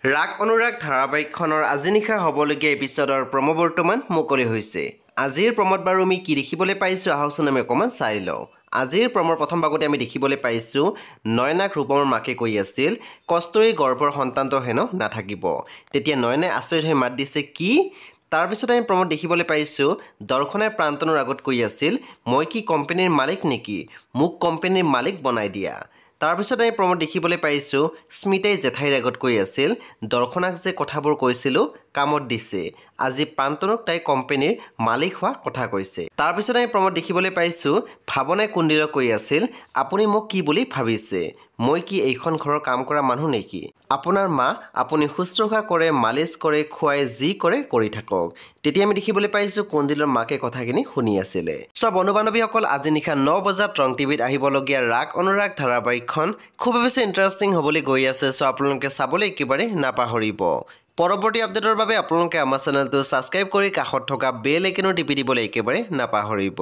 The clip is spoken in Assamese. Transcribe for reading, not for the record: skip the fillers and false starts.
ৰাগ অনুৰাগ ধাৰাবাহিকখনৰ আজি নিশা হ'বলগীয়া এপিছডৰ প্ৰম' বৰ্তমান মুকলি হৈছে। আজিৰ প্ৰম'ত বাৰু আমি কি দেখিবলৈ পাইছোঁ আহকচোন আমি অকণমান চাই লওঁ। আজিৰ প্ৰমৰ প্ৰথম ভাগতে আমি দেখিবলৈ পাইছোঁ নয়নাক ৰূপমৰ মাকে কৈ আছিল কষ্টৰীৰ গৰ্ভৰ সন্তানটো হেনো নাথাকিব। তেতিয়া নয়নে আচৰিত হৈ মাত দিছে কি? তাৰপিছত আমি প্ৰম'ত দেখিবলৈ পাইছোঁ দৰ্শনে প্ৰান্তনৰ আগত কৈ আছিল মই কি কোম্পানীৰ মালিক নেকি? মোক কোম্পানীৰ মালিক বনাই দিয়া। তাৰপিছত আমি প্ৰম'ত দেখিবলৈ পাইছোঁ স্মিতাই জেঠাইৰ আগত কৈ আছিল দৰ্শনাক যে কথাবোৰ কৈছিলোঁ কামত দিছে। আজি প্ৰান্তনক তাই কোম্পানীৰ মালিক হোৱা কথা কৈছে। তাৰপিছত আমি প্ৰম'ত দেখিবলৈ পাইছোঁ ভাৱনাই কুণ্ডিলক কৈ আছিল আপুনি মোক কি বুলি ভাবিছে? মই কি এইখন ঘৰৰ কাম কৰা মানুহ নেকি? আপোনাৰ মা আপুনি শুশ্ৰূষা কৰে, মালিচ কৰে, খুৱাই যি কৰে কৰি থাকক। তেতিয়া আমি দেখিবলৈ পাইছোঁ কুণ্ডিলৰ মাকে কথাখিনি শুনি আছিলে। চ' বন্ধু বান্ধৱীসকল আজি নিশা 9 বজাত ৰং টিভিত আহিবলগীয়া ৰাগ অনুৰাগ ধাৰাবাহিকখন খুব বেছি ইণ্টাৰেষ্টিং হ'বলৈ গৈ আছে। চ' আপোনালোকে চাবলৈ একেবাৰে নাপাহৰিব। পৰৱৰ্তী আপডেটৰ বাবে আপোনালোকে আমাৰ চেনেলটো ছাবস্ক্ৰাইব কৰি কাষত থকা বেল আইকনো টিপি দিবলৈ একেবাৰে নাপাহৰিব।